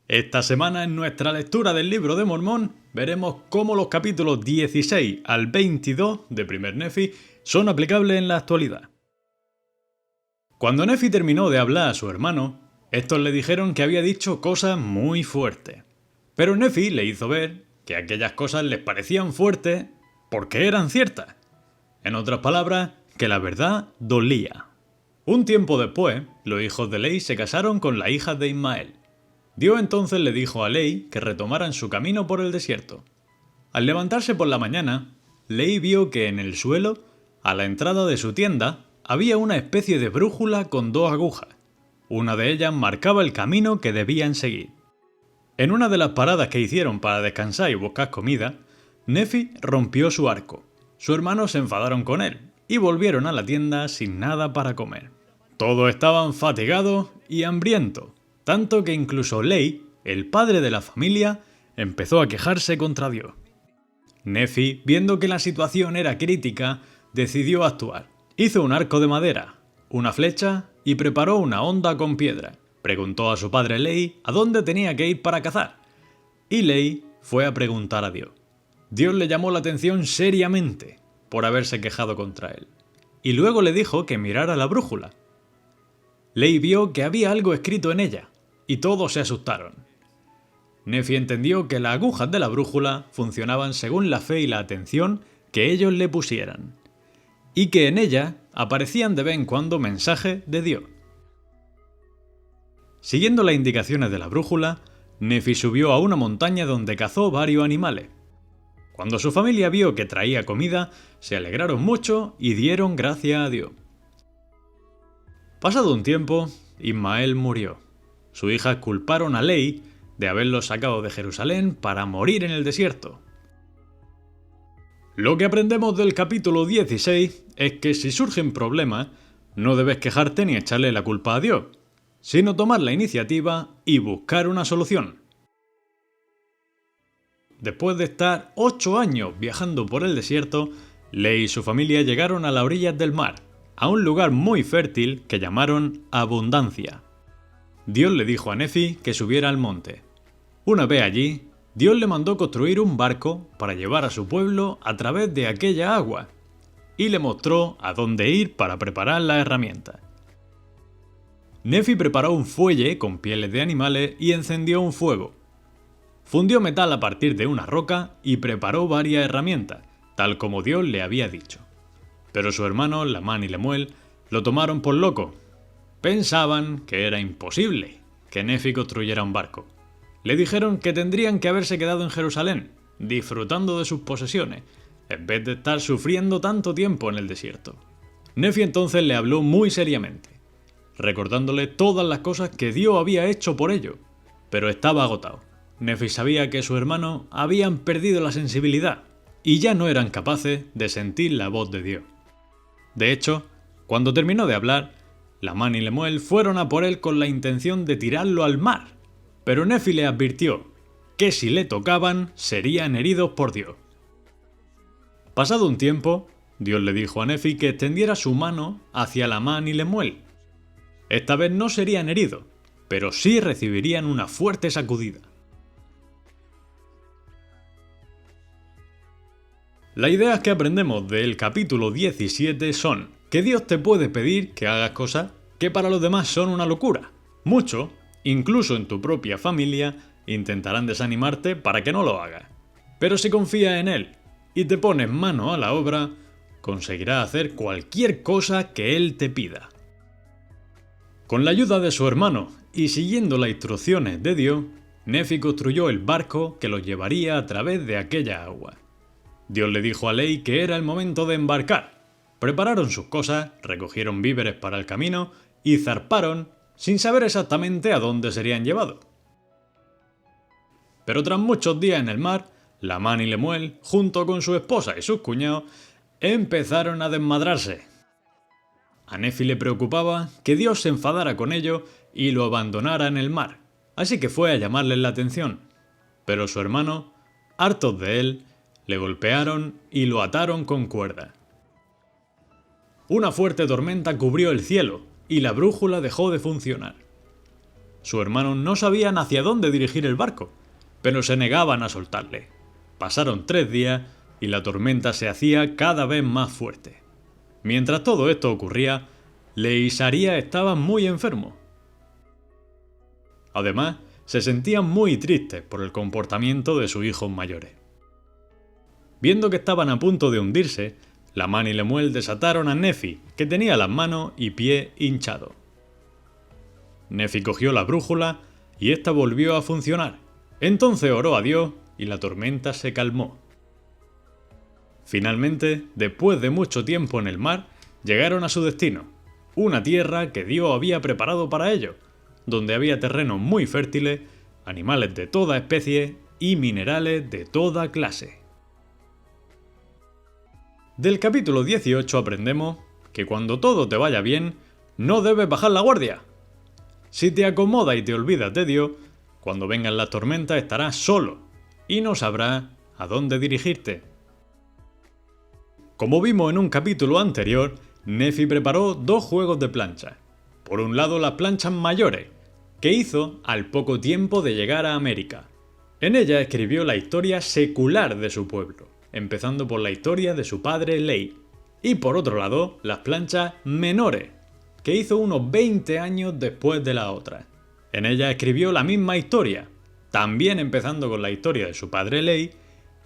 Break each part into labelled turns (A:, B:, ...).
A: Esta semana en nuestra lectura del Libro de Mormón veremos cómo los capítulos 16 al 22 de Primer Nefi son aplicables en la actualidad. Cuando Nefi terminó de hablar a su hermano, estos le dijeron que había dicho cosas muy fuertes. Pero Nefi le hizo ver que aquellas cosas les parecían fuertes porque eran ciertas. En otras palabras, que la verdad dolía. Un tiempo después, los hijos de Ley se casaron con las hijas de Ismael. Dios entonces le dijo a Ley que retomaran su camino por el desierto. Al levantarse por la mañana, Ley vio que en el suelo, a la entrada de su tienda, había una especie de brújula con dos agujas. Una de ellas marcaba el camino que debían seguir. En una de las paradas que hicieron para descansar y buscar comida, Nefi rompió su arco. Sus hermanos se enfadaron con él y volvieron a la tienda sin nada para comer. Todos estaban fatigados y hambrientos, tanto que incluso Ley, el padre de la familia, empezó a quejarse contra Dios. Nefi, viendo que la situación era crítica, decidió actuar. Hizo un arco de madera, una flecha y preparó una honda con piedra. Preguntó a su padre Ley a dónde tenía que ir para cazar. Y Ley fue a preguntar a Dios. Dios le llamó la atención seriamente por haberse quejado contra él. Y luego le dijo que mirara la brújula. Ley vio que había algo escrito en ella, y todos se asustaron. Nefi entendió que las agujas de la brújula funcionaban según la fe y la atención que ellos le pusieran, y que en ella aparecían de vez en cuando mensajes de Dios. Siguiendo las indicaciones de la brújula, Nefi subió a una montaña donde cazó varios animales. Cuando su familia vio que traía comida, se alegraron mucho y dieron gracias a Dios. Pasado un tiempo, Ismael murió. Sus hijas culparon a Ley de haberlo sacado de Jerusalén para morir en el desierto. Lo que aprendemos del capítulo 16 es que si surgen problemas, no debes quejarte ni echarle la culpa a Dios, sino tomar la iniciativa y buscar una solución. Después de estar 8 años viajando por el desierto, Ley y su familia llegaron a las orillas del mar, a un lugar muy fértil que llamaron Abundancia. Dios le dijo a Nefi que subiera al monte. Una vez allí, Dios le mandó construir un barco para llevar a su pueblo a través de aquella agua, y le mostró a dónde ir para preparar las herramientas. Nefi preparó un fuelle con pieles de animales y encendió un fuego. Fundió metal a partir de una roca y preparó varias herramientas, tal como Dios le había dicho. Pero sus hermanos, Lamán y Lemuel, lo tomaron por loco. Pensaban que era imposible que Nefi construyera un barco. Le dijeron que tendrían que haberse quedado en Jerusalén, disfrutando de sus posesiones, en vez de estar sufriendo tanto tiempo en el desierto. Nefi entonces le habló muy seriamente, recordándole todas las cosas que Dios había hecho por ello, pero estaba agotado. Nefi sabía que sus hermanos habían perdido la sensibilidad y ya no eran capaces de sentir la voz de Dios. De hecho, cuando terminó de hablar, Lamán y Lemuel fueron a por él con la intención de tirarlo al mar, pero Nefi le advirtió que si le tocaban serían heridos por Dios. Pasado un tiempo, Dios le dijo a Nefi que extendiera su mano hacia Lamán y Lemuel. Esta vez no serían heridos, pero sí recibirían una fuerte sacudida. Las ideas que aprendemos del capítulo 17 son que Dios te puede pedir que hagas cosas que para los demás son una locura. Muchos, incluso en tu propia familia, intentarán desanimarte para que no lo hagas. Pero si confías en Él y te pones mano a la obra, conseguirás hacer cualquier cosa que Él te pida. Con la ayuda de su hermano y siguiendo las instrucciones de Dios, Nefi construyó el barco que los llevaría a través de aquella agua. Dios le dijo a Ley que era el momento de embarcar. Prepararon sus cosas, recogieron víveres para el camino y zarparon sin saber exactamente a dónde serían llevados. Pero tras muchos días en el mar, Lamán y Lemuel, junto con su esposa y sus cuñados, empezaron a desmadrarse. A Nefi le preocupaba que Dios se enfadara con ellos y lo abandonara en el mar, así que fue a llamarles la atención. Pero su hermano, hartos de él, le golpearon y lo ataron con cuerdas. Una fuerte tormenta cubrió el cielo y la brújula dejó de funcionar. sus hermanos no sabían hacia dónde dirigir el barco, pero se negaban a soltarle. Pasaron 3 días y la tormenta se hacía cada vez más fuerte. Mientras todo esto ocurría, Leigh y Saria estaban muy enfermos. Además, se sentían muy tristes por el comportamiento de sus hijos mayores. Viendo que estaban a punto de hundirse, Laman y Lemuel desataron a Nefi, que tenía las manos y pies hinchados. Nefi cogió la brújula y ésta volvió a funcionar. Entonces oró a Dios y la tormenta se calmó. Finalmente, después de mucho tiempo en el mar, llegaron a su destino, una tierra que Dios había preparado para ellos, donde había terrenos muy fértiles, animales de toda especie y minerales de toda clase. Del capítulo 18 aprendemos que cuando todo te vaya bien, no debes bajar la guardia. Si te acomodas y te olvidas de Dios, cuando vengan las tormentas estarás solo y no sabrás a dónde dirigirte. Como vimos en un capítulo anterior, Nefi preparó 2 juegos de plancha. Por un lado, las planchas mayores, que hizo al poco tiempo de llegar a América. En ella escribió la historia secular de su pueblo, empezando por la historia de su padre Leigh. Y por otro lado, las planchas menores, que hizo unos 20 años después de la otra. En ella escribió la misma historia, también empezando con la historia de su padre Leigh,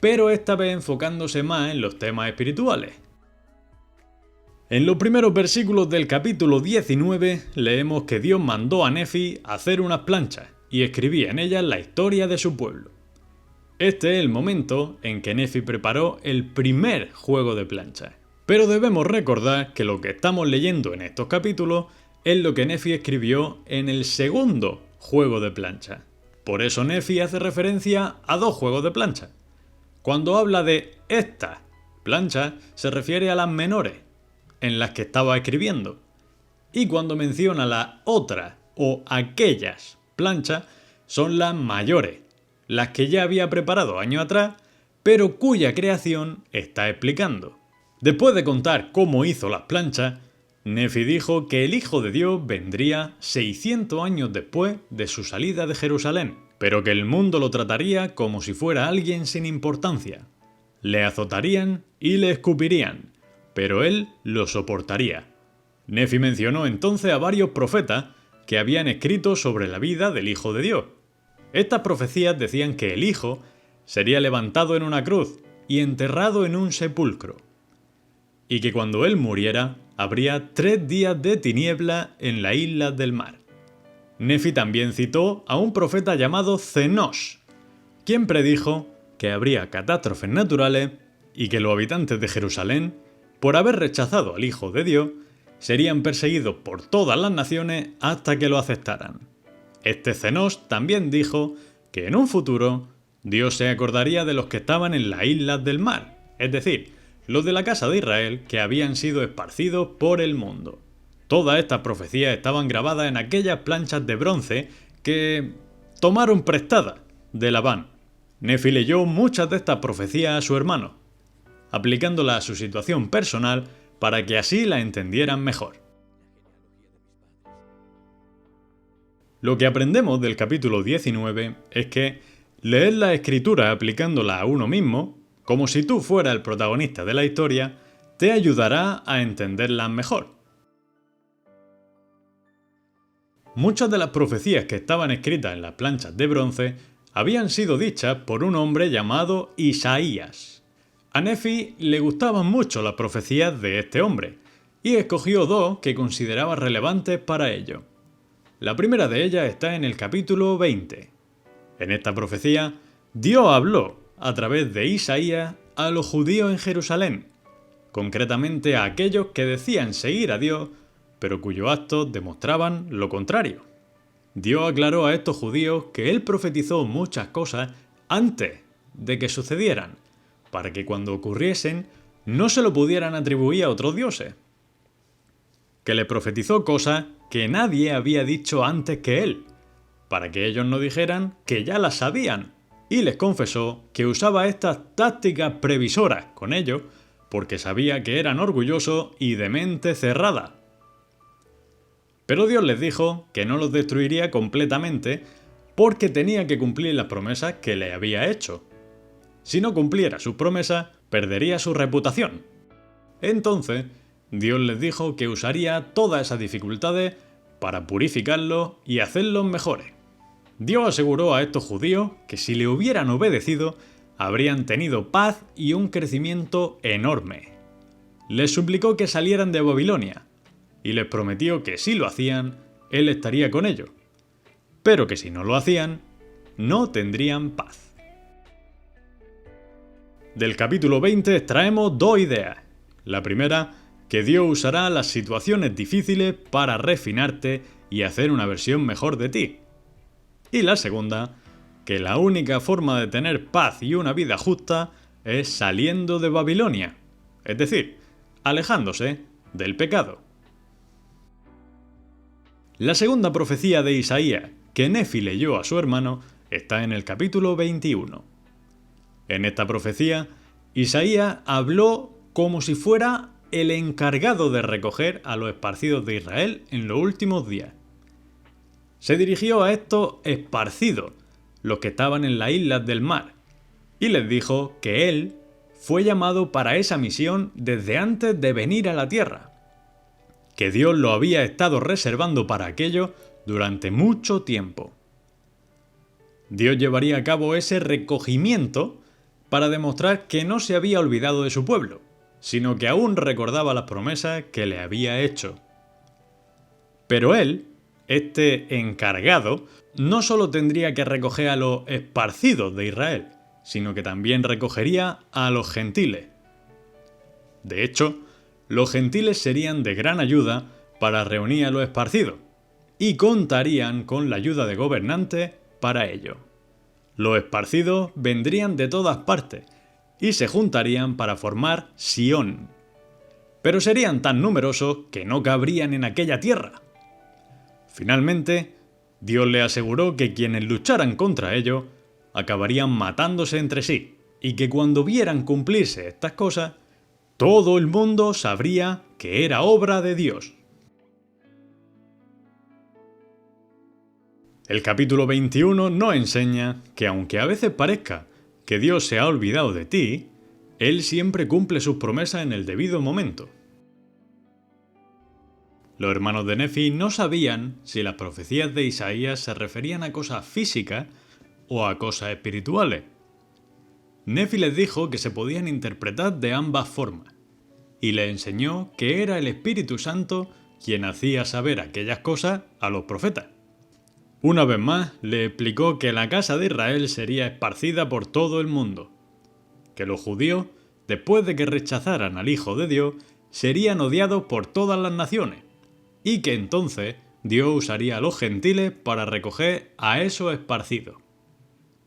A: pero esta vez enfocándose más en los temas espirituales. En los primeros versículos del capítulo 19 leemos que Dios mandó a Nefi hacer unas planchas y escribía en ellas la historia de su pueblo. Este es el momento en que Nefi preparó el primer juego de planchas. Pero debemos recordar que lo que estamos leyendo en estos capítulos es lo que Nefi escribió en el segundo juego de planchas. Por eso Nefi hace referencia a 2 juegos de planchas. Cuando habla de estas planchas se refiere a las menores, en las que estaba escribiendo. Y cuando menciona las otras o aquellas planchas son las mayores, las que ya había preparado años atrás, pero cuya creación está explicando. Después de contar cómo hizo las planchas, Nefi dijo que el Hijo de Dios vendría 600 años después de su salida de Jerusalén, pero que el mundo lo trataría como si fuera alguien sin importancia. Le azotarían y le escupirían, pero él lo soportaría. Nefi mencionó entonces a varios profetas que habían escrito sobre la vida del Hijo de Dios. Estas profecías decían que el Hijo sería levantado en una cruz y enterrado en un sepulcro, y que cuando él muriera habría 3 días de tiniebla en la isla del mar. Nefi también citó a un profeta llamado Cenos, quien predijo que habría catástrofes naturales y que los habitantes de Jerusalén, por haber rechazado al Hijo de Dios, serían perseguidos por todas las naciones hasta que lo aceptaran. Este Cenos también dijo que en un futuro Dios se acordaría de los que estaban en las islas del mar, es decir, los de la casa de Israel que habían sido esparcidos por el mundo. Todas estas profecías estaban grabadas en aquellas planchas de bronce que tomaron prestadas de Labán. Nefi leyó muchas de estas profecías a su hermano, aplicándolas a su situación personal para que así la entendieran mejor. Lo que aprendemos del capítulo 19 es que leer la escritura aplicándola a uno mismo, como si tú fueras el protagonista de la historia, te ayudará a entenderlas mejor. Muchas de las profecías que estaban escritas en las planchas de bronce habían sido dichas por un hombre llamado Isaías. A Nefi le gustaban mucho las profecías de este hombre, y escogió 2 que consideraba relevantes para ello. La primera de ellas está en el capítulo 20. En esta profecía, Dios habló a través de Isaías a los judíos en Jerusalén, concretamente a aquellos que decían seguir a Dios, pero cuyos actos demostraban lo contrario. Dios aclaró a estos judíos que él profetizó muchas cosas antes de que sucedieran, para que cuando ocurriesen no se lo pudieran atribuir a otros dioses. Que le profetizó cosas que nadie había dicho antes que él, para que ellos no dijeran que ya las sabían, y les confesó que usaba estas tácticas previsoras con ellos porque sabía que eran orgullosos y de mente cerrada. Pero Dios les dijo que no los destruiría completamente porque tenía que cumplir las promesas que le había hecho. Si no cumpliera sus promesas, perdería su reputación. Entonces, Dios les dijo que usaría todas esas dificultades para purificarlos y hacerlos mejores. Dios aseguró a estos judíos que si le hubieran obedecido, habrían tenido paz y un crecimiento enorme. Les suplicó que salieran de Babilonia y les prometió que si lo hacían, Él estaría con ellos, pero que si no lo hacían, no tendrían paz. Del capítulo 20 extraemos dos ideas. La primera, que Dios usará las situaciones difíciles para refinarte y hacer una versión mejor de ti. Y la segunda, que la única forma de tener paz y una vida justa es saliendo de Babilonia, es decir, alejándose del pecado. La segunda profecía de Isaías que Nefi leyó a su hermano está en el capítulo 21. En esta profecía, Isaías habló como si fuera el encargado de recoger a los esparcidos de Israel en los últimos días. Se dirigió a estos esparcidos, los que estaban en las islas del mar, y les dijo que él fue llamado para esa misión desde antes de venir a la tierra, que Dios lo había estado reservando para aquello durante mucho tiempo. Dios llevaría a cabo ese recogimiento para demostrar que no se había olvidado de su pueblo, sino que aún recordaba las promesas que le había hecho. Pero él, este encargado, no solo tendría que recoger a los esparcidos de Israel, sino que también recogería a los gentiles. De hecho, los gentiles serían de gran ayuda para reunir a los esparcidos, y contarían con la ayuda de gobernantes para ello. Los esparcidos vendrían de todas partes y se juntarían para formar Sión. Pero serían tan numerosos que no cabrían en aquella tierra. Finalmente, Dios le aseguró que quienes lucharan contra ellos acabarían matándose entre sí, y que cuando vieran cumplirse estas cosas, todo el mundo sabría que era obra de Dios. El capítulo 21 nos enseña que aunque a veces parezca que Dios se ha olvidado de ti, Él siempre cumple sus promesas en el debido momento. Los hermanos de Nefi no sabían si las profecías de Isaías se referían a cosas físicas o a cosas espirituales. Nefi les dijo que se podían interpretar de ambas formas, y les enseñó que era el Espíritu Santo quien hacía saber aquellas cosas a los profetas. Una vez más, le explicó que la casa de Israel sería esparcida por todo el mundo, que los judíos, después de que rechazaran al Hijo de Dios, serían odiados por todas las naciones, y que entonces Dios usaría a los gentiles para recoger a esos esparcidos.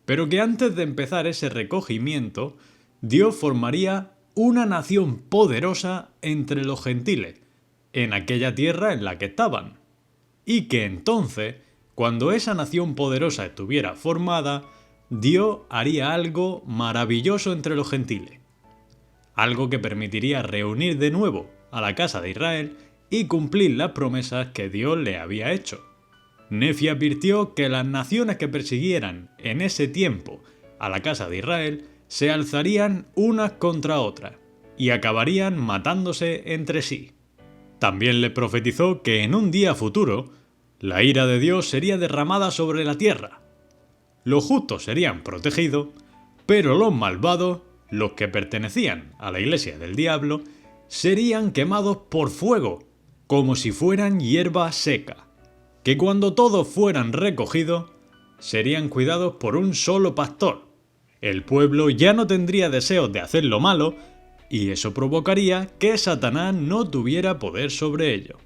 A: Pero que antes de empezar ese recogimiento, Dios formaría una nación poderosa entre los gentiles, en aquella tierra en la que estaban, y que entonces, cuando esa nación poderosa estuviera formada, Dios haría algo maravilloso entre los gentiles. Algo que permitiría reunir de nuevo a la casa de Israel y cumplir las promesas que Dios le había hecho. Nefi advirtió que las naciones que persiguieran en ese tiempo a la casa de Israel se alzarían unas contra otras y acabarían matándose entre sí. También le profetizó que en un día futuro, la ira de Dios sería derramada sobre la tierra. Los justos serían protegidos, pero los malvados, los que pertenecían a la iglesia del diablo, serían quemados por fuego, como si fueran hierba seca, que cuando todos fueran recogidos, serían cuidados por un solo pastor. El pueblo ya no tendría deseos de hacer lo malo, y eso provocaría que Satanás no tuviera poder sobre ellos,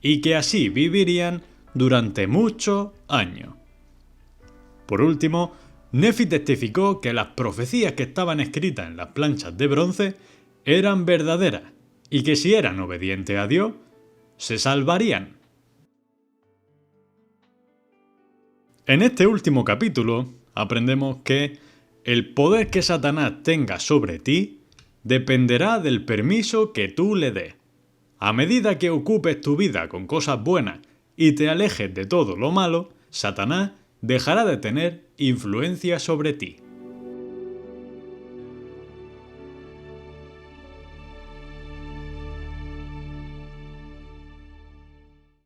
A: y que así vivirían durante muchos años. Por último, Nefi testificó que las profecías que estaban escritas en las planchas de bronce eran verdaderas y que si eran obedientes a Dios, se salvarían. En este último capítulo aprendemos que el poder que Satanás tenga sobre ti dependerá del permiso que tú le des. A medida que ocupes tu vida con cosas buenas y te alejes de todo lo malo, Satanás dejará de tener influencia sobre ti.